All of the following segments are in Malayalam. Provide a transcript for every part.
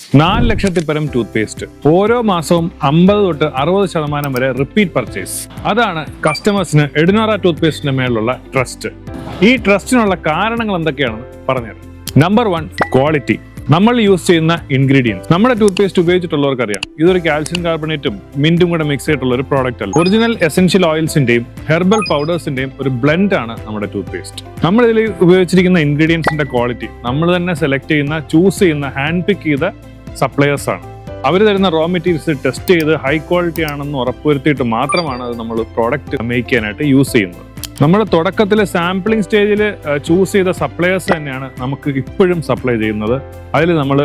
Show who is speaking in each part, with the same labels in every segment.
Speaker 1: 4 ലക്ഷത്തിൽ പരം ടൂത്ത് പേസ്റ്റ്, ഓരോ മാസവും 50 തൊട്ട് 60% വരെ റിപ്പീറ്റ് പർച്ചേസ്. അതാണ് കസ്റ്റമേഴ്സിന് എഡിനോറ ടൂത്ത് പേസ്റ്റിന്റെ മേലുള്ള ട്രസ്റ്റ്. ഈ ട്രസ്റ്റിനുള്ള കാരണങ്ങൾ എന്തൊക്കെയാണെന്ന് പറഞ്ഞുതരാം. Number 1, quality. നമ്മൾ യൂസ് ചെയ്യുന്ന ഇൻഗ്രീഡിയൻസ്. നമ്മുടെ ടൂത്ത് പേസ്റ്റ് ഉപയോഗിച്ചിട്ടുള്ളവർക്ക് അറിയാം, ഇതൊരു കാൽസ്യം കാർബണേറ്റും മിന്റും കൂടെ മിക്സ് ചെയ്തിട്ടുള്ള ഒരു പ്രോഡക്റ്റ് അല്ല. ഒറിജിനൽ എസെൻഷ്യൽ ഓയിൽസിന്റെയും ഹെർബൽ പൗഡേഴ്സിന്റെയും ഒരു ബ്ലെൻഡ് ആണ് നമ്മുടെ ടൂത്ത് പേസ്റ്റ്. നമ്മൾ ഇതിൽ ഉപയോഗിച്ചിരിക്കുന്ന ഇൻഗ്രീഡിയൻസിന്റെ ക്വാളിറ്റി നമ്മൾ തന്നെ സെലക്ട് ചെയ്യുന്ന, ചൂസ് ചെയ്യുന്ന, ഹാൻഡ് പിക്ക് ചെയ്ത സപ്ലയേഴ്സ് ആണ്. അവർ തരുന്ന റോ മെറ്റീരിയൽസ് ടെസ്റ്റ് ചെയ്ത് ഹൈ ക്വാളിറ്റി ആണെന്ന് ഉറപ്പുവരുത്തിയിട്ട് മാത്രമാണ് അത് നമ്മൾ പ്രോഡക്റ്റ് മേക്ക് ചെയ്യാനായിട്ട് യൂസ് ചെയ്യുന്നത്. നമ്മൾ തുടക്കത്തിൽ സാമ്പിളിംഗ് സ്റ്റേജിൽ ചൂസ് ചെയ്ത സപ്ലയേഴ്സ് തന്നെയാണ് നമുക്ക് ഇപ്പോഴും സപ്ലൈ ചെയ്യുന്നത്. അതിൽ നമ്മൾ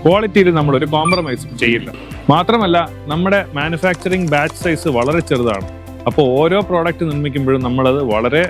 Speaker 1: ക്വാളിറ്റിയിൽ നമ്മളൊരു കോംപ്രമൈസും ചെയ്യില്ല. മാത്രമല്ല, നമ്മുടെ മാനുഫാക്ചറിങ് ബാച്ച് സൈസ് വളരെ ചെറുതാണ്. അപ്പോൾ ഓരോ പ്രോഡക്റ്റ് നിർമ്മിക്കുമ്പോഴും നമ്മളത് വളരെ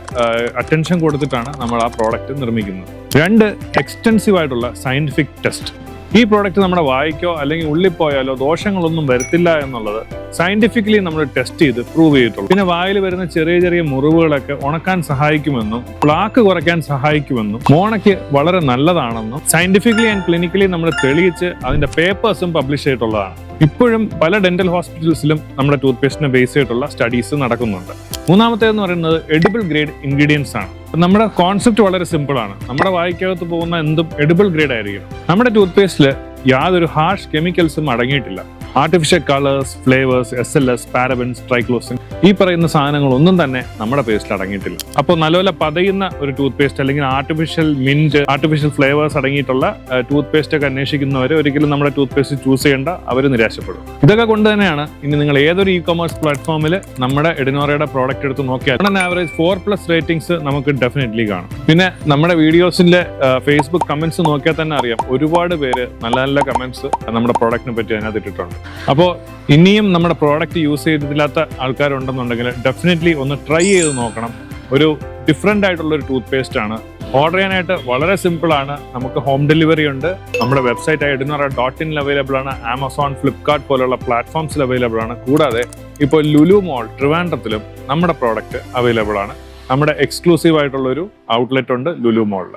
Speaker 1: അറ്റൻഷൻ കൊടുത്തിട്ടാണ് നമ്മൾ ആ പ്രോഡക്റ്റ് നിർമ്മിക്കുന്നത്. 2, എക്സ്റ്റെൻസീവ് ആയിട്ടുള്ള സയന്റിഫിക് ടെസ്റ്റ്. ഈ പ്രോഡക്റ്റ് നമ്മുടെ വായിക്കോ അല്ലെങ്കിൽ ഉള്ളിൽ പോയാലോ ദോഷങ്ങളൊന്നും വരുത്തില്ല എന്നുള്ളത് സയന്റിഫിക്കലി നമ്മൾ ടെസ്റ്റ് ചെയ്ത് പ്രൂവ് ചെയ്തിട്ടുള്ളൂ. പിന്നെ വായിൽ വരുന്ന ചെറിയ ചെറിയ മുറിവുകളൊക്കെ ഉണക്കാൻ സഹായിക്കുമെന്നും പ്ലാക്ക് കുറയ്ക്കാൻ സഹായിക്കുമെന്നും മോണയ്ക്ക് വളരെ നല്ലതാണെന്നും സയന്റിഫിക്കലി ആൻഡ് ക്ലിനിക്കലി നമ്മൾ തെളിയിച്ച് അതിന്റെ പേപ്പേഴ്സും പബ്ലിഷ് ചെയ്തിട്ടുള്ളതാണ്. ഇപ്പോഴും പല ഡെന്റൽ ഹോസ്പിറ്റൽസിലും നമ്മുടെ ടൂത്ത് പേസ്റ്റിനെ ബേസ് ചെയ്തിട്ടുള്ള സ്റ്റഡീസ് നടക്കുന്നുണ്ട്. മൂന്നാമത്തേതെന്ന് പറയുന്നത് എഡിബിൾ ഗ്രേഡ് ഇൻഗ്രീഡിയൻസ് ആണ്. നമ്മുടെ കോൺസെപ്റ്റ് വളരെ സിമ്പിൾ ആണ്. നമ്മുടെ വായിക്കകത്ത് പോകുന്ന എന്തും എഡിബിൾ ഗ്രേഡ് ആയിരിക്കും. നമ്മുടെ ടൂത്ത് പേസ്റ്റിൽ യാതൊരു ഹാർഷ് കെമിക്കൽസും അടങ്ങിയിട്ടില്ല. Artificial colours, flavours, SLS, parabens, triclosan, ഈ പറയുന്ന സാധനങ്ങളൊന്നും തന്നെ നമ്മുടെ പേസ്റ്റിൽ അടങ്ങിയിട്ടില്ല. അപ്പോൾ നല്ലപോലെ പതയുന്ന ഒരു ടൂത്ത് പേസ്റ്റ് അല്ലെങ്കിൽ ആർട്ടിഫിഷ്യൽ മിന്റ്, ആർട്ടിഫിഷ്യൽ ഫ്ലേവേഴ്സ് അടങ്ങിയിട്ടുള്ള ടൂത്ത് പേസ്റ്റ് ഒക്കെ അന്വേഷിക്കുന്നവർ ഒരിക്കലും നമ്മുടെ ടൂത്ത് പേസ്റ്റ് ചൂസ് ചെയ്യേണ്ട, അവർ നിരാശപ്പെടും. ഇതൊക്കെ കൊണ്ട് തന്നെയാണ് ഇനി നിങ്ങൾ ഏതൊരു ഇ-കൊമേഴ്സ് പ്ലാറ്റ്ഫോമിൽ നമ്മുടെ എഡിനോറയുടെ പ്രോഡക്റ്റ് എടുത്ത് നോക്കിയാൽ ആവറേജ് 4+ റേറ്റിംഗ്സ് നമുക്ക് ഡെഫിനറ്റ്ലി കാണും. പിന്നെ നമ്മുടെ വീഡിയോസിന്റെ ഫേസ്ബുക്ക് കമന്റ്സ് നോക്കിയാൽ തന്നെ അറിയാം, ഒരുപാട് പേര് നല്ല നല്ല കമന്റ്സ് നമ്മുടെ പ്രോഡക്റ്റിനെ പറ്റി അതിനകത്ത് ഇട്ടിട്ടുണ്ട്. അപ്പോൾ ഇനിയും നമ്മുടെ പ്രോഡക്റ്റ് യൂസ് ചെയ്തിട്ടില്ലാത്ത ആൾക്കാരുണ്ടെന്നുണ്ടെങ്കിൽ ഡെഫിനറ്റ്ലി ഒന്ന് ട്രൈ ചെയ്ത് നോക്കണം. ഒരു ഡിഫറെൻ്റ് ആയിട്ടുള്ള ഒരു ടൂത്ത് പേസ്റ്റ് ആണ്. ഓർഡർ ചെയ്യാനായിട്ട് വളരെ സിമ്പിൾ ആണ്. നമുക്ക് ഹോം ഡെലിവറി ഉണ്ട്. നമ്മുടെ വെബ്സൈറ്റ് edinora.in അവൈലബിൾ ആണ്. ആമസോൺ, ഫ്ലിപ്കാർട്ട് പോലുള്ള പ്ലാറ്റ്ഫോംസിൽ അവൈലബിൾ ആണ്. കൂടാതെ ഇപ്പോൾ ലുലു മോൾ ട്രിവാൻഡ്രത്തിലും നമ്മുടെ പ്രോഡക്റ്റ് അവൈലബിൾ ആണ്. നമ്മുടെ എക്സ്ക്ലൂസീവ് ആയിട്ടുള്ളൊരു ഔട്ട്ലെറ്റ് ഉണ്ട് ലുലു മോളിൽ.